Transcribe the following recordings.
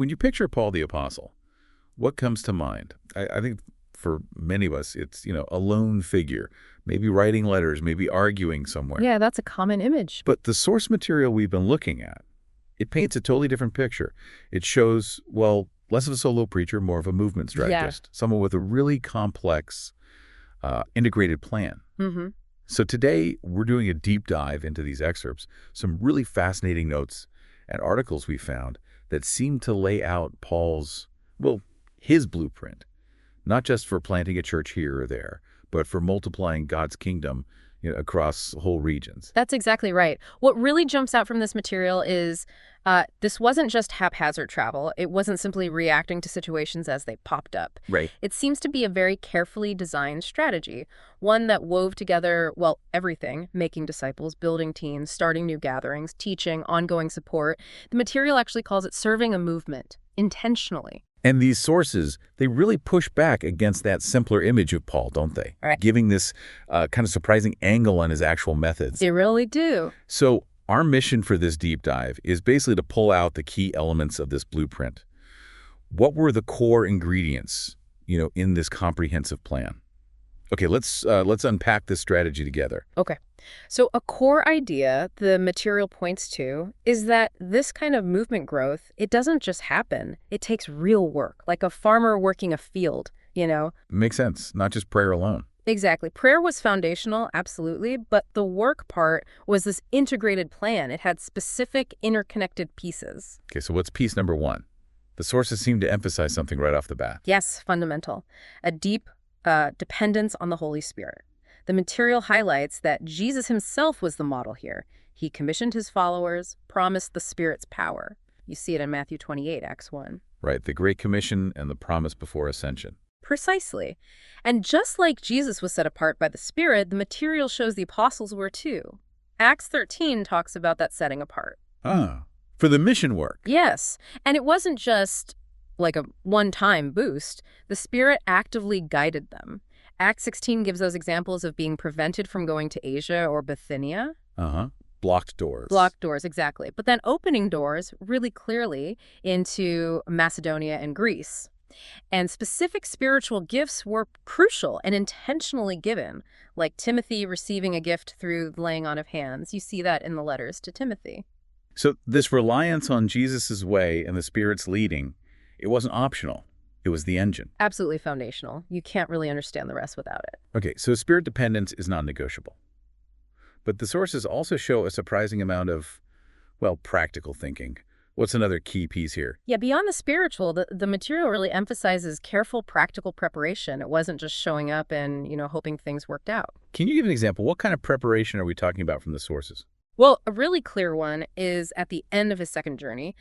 When you picture Paul the Apostle, what comes to mind? I think for many of us, it's, a lone figure, maybe writing letters, maybe arguing somewhere. Yeah, that's a common image. But the source material we've been looking at, it paints a totally different picture. It shows, well, less of a solo preacher, more of a movement strategist, someone with a really complex, integrated plan. Mm-hmm. So today, we're doing a deep dive into these excerpts, some really fascinating notes and articles we found that seem to lay out Paul's, his blueprint, not just for planting a church here or there, but for multiplying God's kingdom across whole regions. That's exactly right. What really jumps out from this material is this wasn't just haphazard travel. It wasn't simply reacting to situations as they popped up. Right. It seems to be a very carefully designed strategy, one that wove together, everything, making disciples, building teams, starting new gatherings, teaching, ongoing support. The material actually calls it serving a movement, intentionally. And these sources, they really push back against that simpler image of Paul, don't they? Right. Giving this kind of surprising angle on his actual methods. They really do. So our mission for this deep dive is basically to pull out the key elements of this blueprint. What were the core ingredients, in this comprehensive plan? Okay, let's unpack this strategy together. Okay. So a core idea the material points to is that this kind of movement growth, it doesn't just happen. It takes real work, like a farmer working a field, Makes sense. Not just prayer alone. Exactly. Prayer was foundational, absolutely, but the work part was this integrated plan. It had specific interconnected pieces. Okay, so what's piece number one? The sources seem to emphasize something right off the bat. Yes, fundamental. A deep dependence on the Holy Spirit. The material highlights that Jesus himself was the model here. He commissioned his followers, promised the Spirit's power. You see it in Matthew 28, Acts 1. Right, the Great Commission and the promise before ascension. Precisely. And just like Jesus was set apart by the Spirit, the material shows the apostles were too. Acts 13 talks about that setting apart. For the mission work. Yes. And it wasn't just like a one-time boost. The Spirit actively guided them. Acts 16 gives those examples of being prevented from going to Asia or Bithynia. Blocked doors. Blocked doors, exactly. But then opening doors really clearly into Macedonia and Greece. And specific spiritual gifts were crucial and intentionally given, like Timothy receiving a gift through the laying on of hands. You see that in the letters to Timothy. So this reliance on Jesus' way and the Spirit's leading, it wasn't optional. It was the engine. Absolutely foundational. You can't really understand the rest without it. Okay, so Spirit dependence is non-negotiable. But the sources also show a surprising amount of, practical thinking. What's another key piece here? Yeah, beyond the spiritual, the material really emphasizes careful, practical preparation. It wasn't just showing up and, hoping things worked out. Can you give an example? What kind of preparation are we talking about from the sources? Well, a really clear one is at the end of his second journey.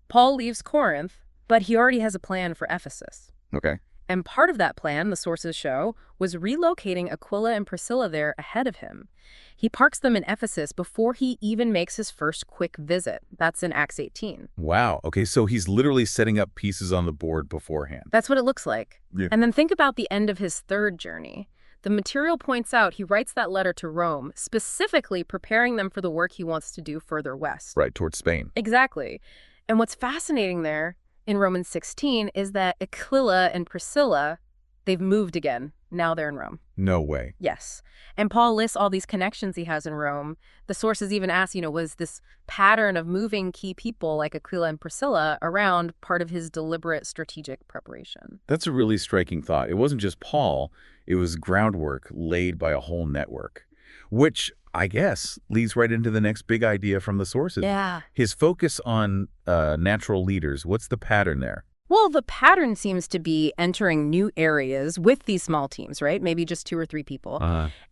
Paul leaves Corinth, but he already has a plan for Ephesus. Okay. And part of that plan, the sources show, was relocating Aquila and Priscilla there ahead of him. He parks them in Ephesus before he even makes his first quick visit. That's in Acts 18. Wow. Okay, so he's literally setting up pieces on the board beforehand. That's what it looks like. Yeah. And then think about the end of his third journey. The material points out he writes that letter to Rome, specifically preparing them for the work he wants to do further west. Right, towards Spain. Exactly. And what's fascinating there in Romans 16 is that Aquila and Priscilla, they've moved again. Now they're in Rome. No way. Yes. And Paul lists all these connections he has in Rome. The sources even ask, was this pattern of moving key people like Aquila and Priscilla around part of his deliberate strategic preparation? That's a really striking thought. It wasn't just Paul. It was groundwork laid by a whole network, which I guess leads right into the next big idea from the sources. Yeah. His focus on natural leaders. What's the pattern there? Well, the pattern seems to be entering new areas with these small teams, right? Maybe just 2 or 3 people.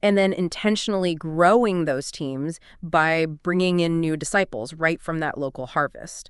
And then intentionally growing those teams by bringing in new disciples right from that local harvest.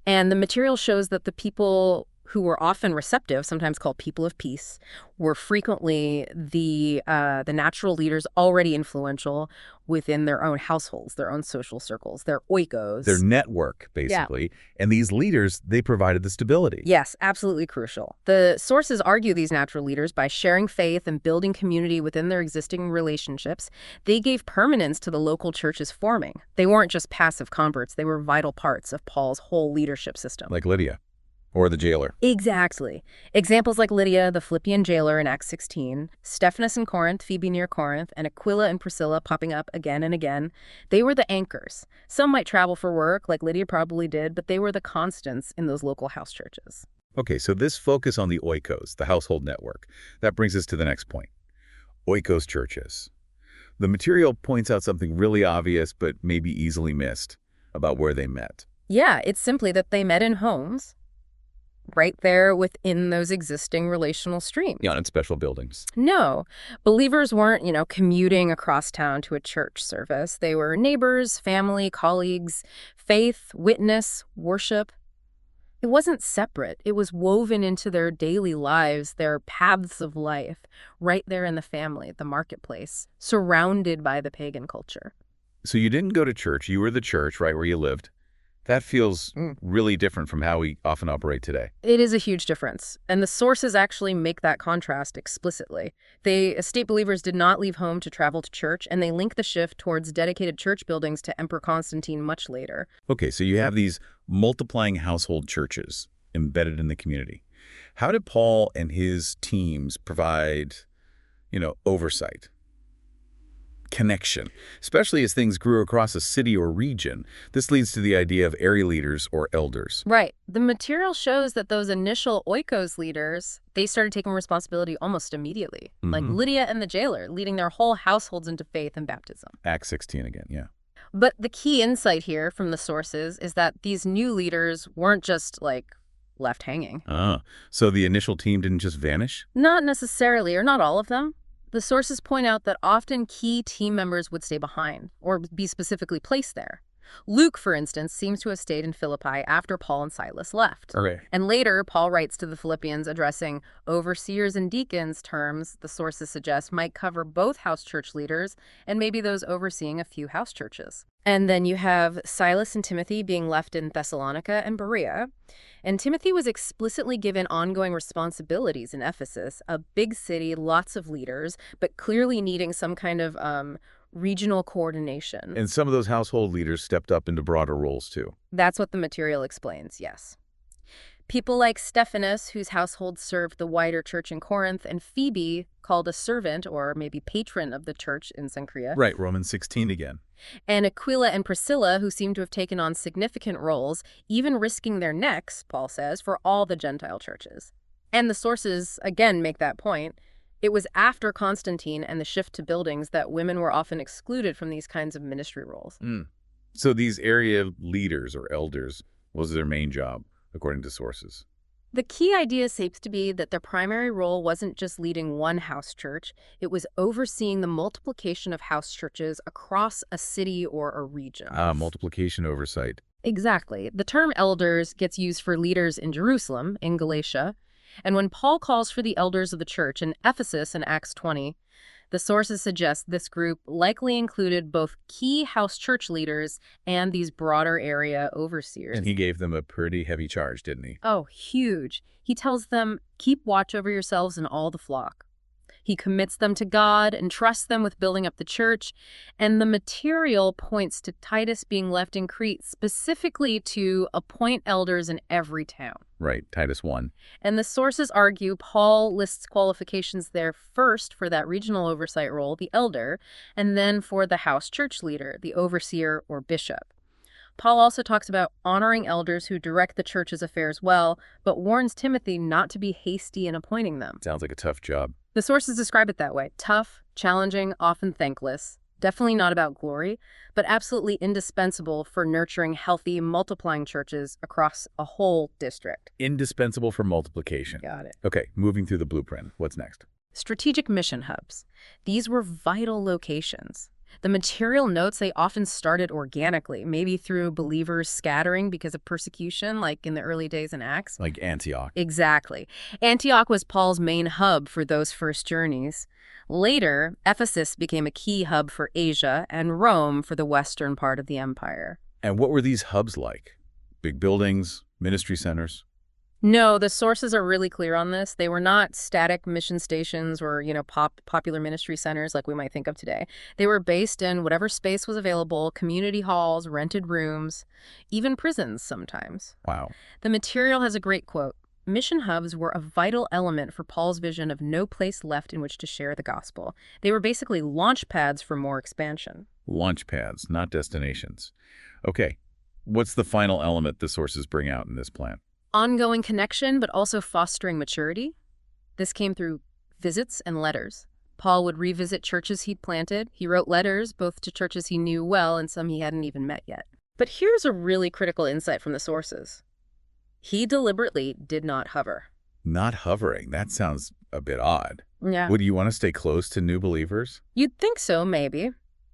And the material shows that the people who were often receptive, sometimes called people of peace, were frequently the natural leaders already influential within their own households, their own social circles, their oikos. Their network, basically. Yeah. And these leaders, they provided the stability. Yes, absolutely crucial. The sources argue these natural leaders, by sharing faith and building community within their existing relationships, they gave permanence to the local church's forming. They weren't just passive converts. They were vital parts of Paul's whole leadership system. Like Lydia. Or the jailer. Exactly. Examples like Lydia, the Philippian jailer in Acts 16, Stephanas in Corinth, Phoebe near Corinth, and Aquila and Priscilla popping up again and again. They were the anchors. Some might travel for work, like Lydia probably did, but they were the constants in those local house churches. Okay, so this focus on the oikos, the household network, that brings us to the next point. Oikos churches. The material points out something really obvious but maybe easily missed about where they met. Yeah, it's simply that they met in homes, right there within those existing relational streams. Yeah, in special buildings. No, believers weren't, commuting across town to a church service. They were neighbors, family, colleagues, faith, witness, worship. It wasn't separate. It was woven into their daily lives, their paths of life, right there in the family, the marketplace, surrounded by the pagan culture. So you didn't go to church. You were the church right where you lived. That feels really different from how we often operate today. It is a huge difference, and the sources actually make that contrast explicitly. Estate believers did not leave home to travel to church, and they link the shift towards dedicated church buildings to Emperor Constantine much later. Okay, so you have these multiplying household churches embedded in the community. How did Paul and his teams provide, oversight? Connection, especially as things grew across a city or region. This leads to the idea of area leaders or elders. Right. The material shows that those initial Oikos leaders, they started taking responsibility almost immediately, like Lydia and the jailer, leading their whole households into faith and baptism. Acts 16 again, yeah. But the key insight here from the sources is that these new leaders weren't just, left hanging. So the initial team didn't just vanish? Not necessarily, or not all of them. The sources point out that often key team members would stay behind, or be specifically placed there. Luke, for instance, seems to have stayed in Philippi after Paul and Silas left. Okay. And later, Paul writes to the Philippians addressing overseers and deacons, terms the sources suggest might cover both house church leaders and maybe those overseeing a few house churches. And then you have Silas and Timothy being left in Thessalonica and Berea. And Timothy was explicitly given ongoing responsibilities in Ephesus, a big city, lots of leaders, but clearly needing some kind of regional coordination. And some of those household leaders stepped up into broader roles too. That's what the material explains, yes. People like Stephanas, whose household served the wider church in Corinth, and Phoebe, called a servant or maybe patron of the church in Cenchrea. Right, Romans 16 again. And Aquila and Priscilla, who seem to have taken on significant roles, even risking their necks, Paul says, for all the Gentile churches. And the sources, again, make that point. It was after Constantine and the shift to buildings that women were often excluded from these kinds of ministry roles. So these area leaders or elders was their main job, according to sources. The key idea seems to be that their primary role wasn't just leading one house church, it was overseeing the multiplication of house churches across a city or a region. Multiplication oversight. Exactly. The term elders gets used for leaders in Jerusalem, in Galatia, and when Paul calls for the elders of the church in Ephesus in Acts 20, the sources suggest this group likely included both key house church leaders and these broader area overseers. And he gave them a pretty heavy charge, didn't he? Oh, huge. He tells them, keep watch over yourselves and all the flock. He commits them to God and trusts them with building up the church. And the material points to Titus being left in Crete specifically to appoint elders in every town. Right, Titus 1. And the sources argue Paul lists qualifications there first for that regional oversight role, the elder, and then for the house church leader, the overseer or bishop. Paul also talks about honoring elders who direct the church's affairs well, but warns Timothy not to be hasty in appointing them. Sounds like a tough job. The sources describe it that way. Tough, challenging, often thankless. Definitely not about glory, but absolutely indispensable for nurturing healthy, multiplying churches across a whole district. Indispensable for multiplication. Got it. Okay, moving through the blueprint. What's next? Strategic mission hubs. These were vital locations. The material notes they often started organically, maybe through believers scattering because of persecution, like in the early days in Acts. Like Antioch. Exactly. Antioch was Paul's main hub for those first journeys. Later, Ephesus became a key hub for Asia and Rome for the western part of the empire. And what were these hubs like? Big buildings, ministry centers? No, the sources are really clear on this. They were not static mission stations or, popular ministry centers like we might think of today. They were based in whatever space was available, community halls, rented rooms, even prisons sometimes. Wow. The material has a great quote. Mission hubs were a vital element for Paul's vision of no place left in which to share the gospel. They were basically launch pads for more expansion. Launch pads, not destinations. Okay. What's the final element the sources bring out in this plan? Ongoing connection, but also fostering maturity. This came through visits and letters. Paul would revisit churches he'd planted. He wrote letters both to churches he knew well and some he hadn't even met yet. But here's a really critical insight from the sources. He deliberately did not hover. Not hovering. That sounds a bit odd. Yeah. Would you want to stay close to new believers? You'd think so, maybe.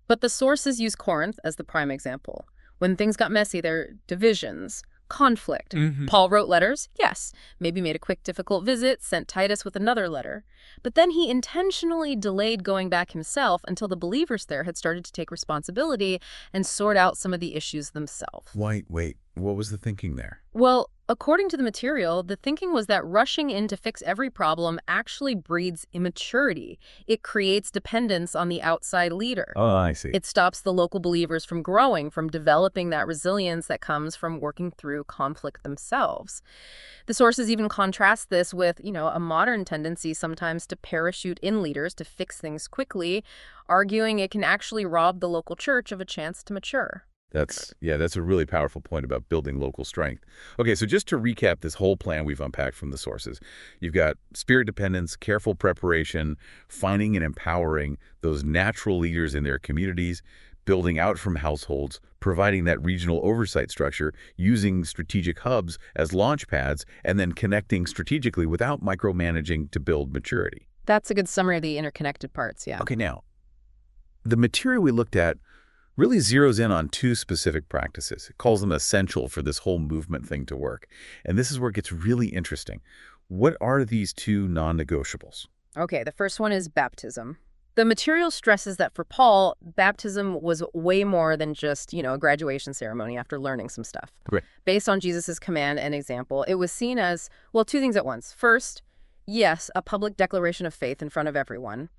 But the sources use Corinth as the prime example. When things got messy, there were divisions, conflict. Paul wrote letters, yes, maybe made a quick, difficult visit, sent Titus with another letter. But then he intentionally delayed going back himself until the believers there had started to take responsibility and sort out some of the issues themselves. Wait. What was the thinking there? Well, according to the material, the thinking was that rushing in to fix every problem actually breeds immaturity. It creates dependence on the outside leader. Oh, I see. It stops the local believers from growing, from developing that resilience that comes from working through conflict themselves. The sources even contrast this with, a modern tendency sometimes to parachute in leaders to fix things quickly, arguing it can actually rob the local church of a chance to mature. That's a really powerful point about building local strength. Okay, so just to recap this whole plan we've unpacked from the sources, you've got spirit dependence, careful preparation, finding and empowering those natural leaders in their communities, building out from households, providing that regional oversight structure, using strategic hubs as launch pads, and then connecting strategically without micromanaging to build maturity. That's a good summary of the interconnected parts, yeah. Okay, now, the material we looked at really zeroes in on two specific practices. It calls them essential for this whole movement thing to work. And this is where it gets really interesting. What are these two non-negotiables? Okay, the first one is baptism. The material stresses that for Paul, baptism was way more than just, a graduation ceremony after learning some stuff. Great. Based on Jesus' command and example, it was seen as, two things at once. First, yes, a public declaration of faith in front of everyone.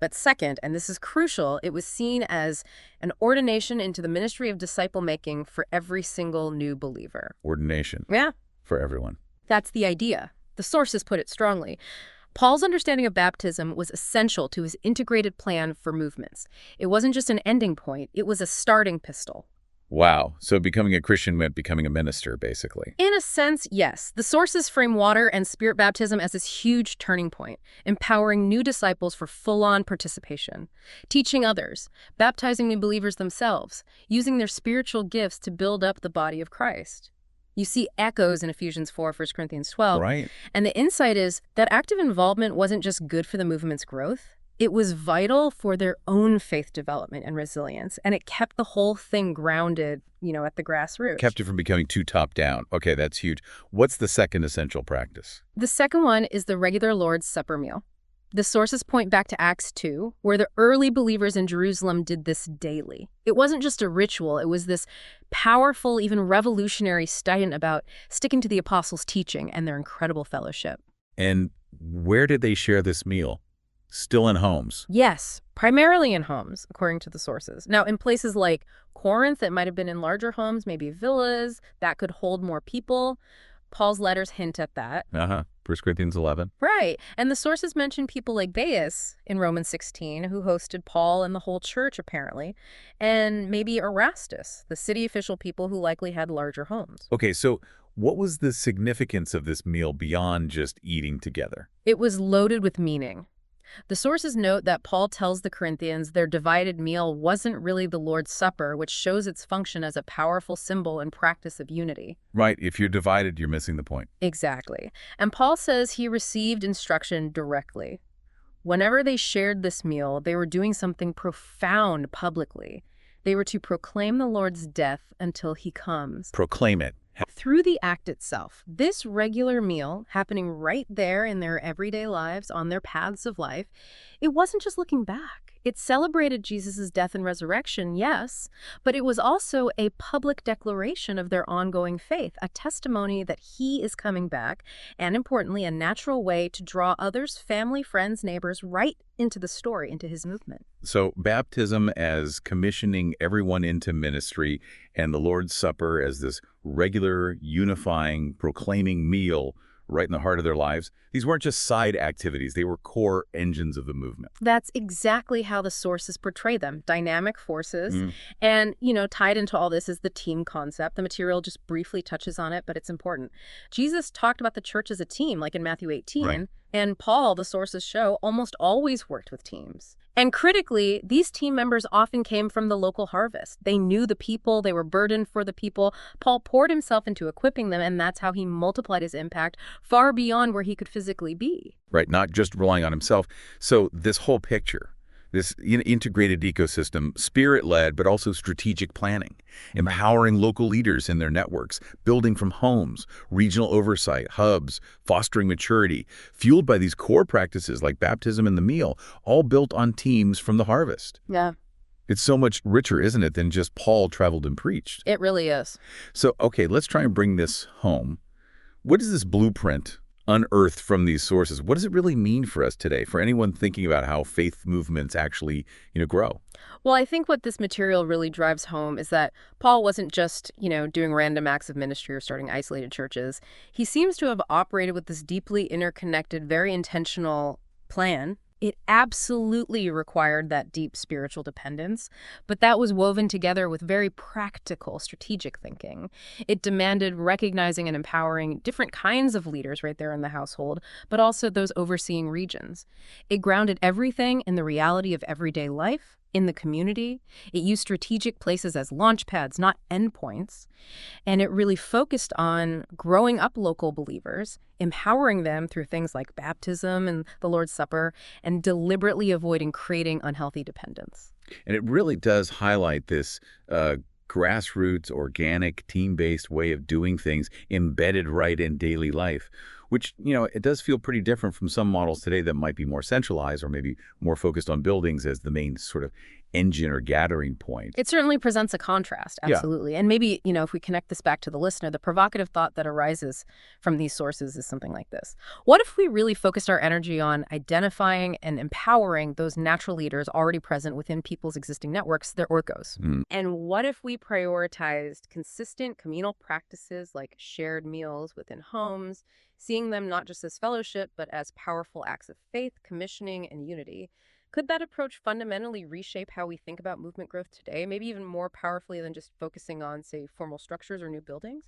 But second, and this is crucial, it was seen as an ordination into the ministry of disciple-making for every single new believer. Ordination. Yeah. For everyone. That's the idea. The sources put it strongly. Paul's understanding of baptism was essential to his integrated plan for movements. It wasn't just an ending point, it was a starting pistol. Wow. So becoming a Christian meant becoming a minister, basically. In a sense, yes. The sources frame water and spirit baptism as this huge turning point, empowering new disciples for full-on participation, teaching others, baptizing new believers themselves, using their spiritual gifts to build up the body of Christ. You see echoes in Ephesians 4, 1 Corinthians 12. Right. And the insight is that active involvement wasn't just good for the movement's growth. It was vital for their own faith development and resilience, and it kept the whole thing grounded, at the grassroots. Kept it from becoming too top-down. Okay, that's huge. What's the second essential practice? The second one is the regular Lord's Supper meal. The sources point back to Acts 2, where the early believers in Jerusalem did this daily. It wasn't just a ritual. It was this powerful, even revolutionary statement about sticking to the apostles' teaching and their incredible fellowship. And where did they share this meal? Still in homes? Yes, primarily in homes, according to the sources. Now, in places like Corinth, it might have been in larger homes, maybe villas, that could hold more people. Paul's letters hint at that. 1 Corinthians 11. Right. And the sources mention people like Gaius in Romans 16, who hosted Paul and the whole church, apparently, and maybe Erastus, the city official people who likely had larger homes. Okay, so what was the significance of this meal beyond just eating together? It was loaded with meaning. The sources note that Paul tells the Corinthians their divided meal wasn't really the Lord's Supper, which shows its function as a powerful symbol and practice of unity. Right. If you're divided, you're missing the point. Exactly. And Paul says he received instruction directly. Whenever they shared this meal, they were doing something profound publicly. They were to proclaim the Lord's death until he comes. Proclaim it. Through the act itself, this regular meal happening right there in their everyday lives, on their paths of life, it wasn't just looking back. It celebrated Jesus' death and resurrection, yes, but it was also a public declaration of their ongoing faith, a testimony that he is coming back, and importantly, a natural way to draw others, family, friends, neighbors, right into the story, into his movement. So baptism as commissioning everyone into ministry, and the Lord's Supper as this regular, unifying, proclaiming meal right in the heart of their lives. These weren't just side activities. They were core engines of the movement. That's exactly how the sources portray them, dynamic forces. Mm, And, tied into all this is the team concept. The material just briefly touches on it, but it's important. Jesus talked about the church as a team, like in Matthew right. 18, and Paul, the sources show, almost always worked with teams. And critically, these team members often came from the local harvest. They knew the people, they were burdened for the people. Paul poured himself into equipping them, and that's how he multiplied his impact far beyond where he could physically be. Right, not just relying on himself. So this whole picture, this integrated ecosystem, spirit-led, but also strategic planning, empowering local leaders in their networks, building from homes, regional oversight, hubs, fostering maturity, fueled by these core practices like baptism and the meal, all built on teams from the harvest. Yeah, It's so much richer, isn't it, than just Paul traveled and preached. it really is. So, okay, let's try and bring this home. What is this blueprint unearthed from these sources? What does it really mean for us today, for anyone thinking about how faith movements actually, grow? Well, I think what this material really drives home is that Paul wasn't just, doing random acts of ministry or starting isolated churches. He seems to have operated with this deeply interconnected, very intentional plan. It absolutely required that deep spiritual dependence, but that was woven together with very practical, strategic thinking. It demanded recognizing and empowering different kinds of leaders right there in the household, but also those overseeing regions. It grounded everything in the reality of everyday life, in the community. It used strategic places as launch pads, not endpoints. And it really focused on growing up local believers, empowering them through things like baptism and the Lord's Supper, and deliberately avoiding creating unhealthy dependence. And it really does highlight this grassroots, organic, team-based way of doing things embedded right in daily life, which, it does feel pretty different from some models today that might be more centralized or maybe more focused on buildings as the main sort of engine or gathering point. It certainly presents a contrast, Yeah. absolutely. And maybe, if we connect this back to the listener, the provocative thought that arises from these sources is something like this. What if we really focused our energy on identifying and empowering those natural leaders already present within people's existing networks, their Oikos? Mm. And what if we prioritized consistent communal practices like shared meals within homes, seeing them not just as fellowship, but as powerful acts of faith, commissioning, and unity? Could that approach fundamentally reshape how we think about movement growth today, maybe even more powerfully than just focusing on, say, formal structures or new buildings?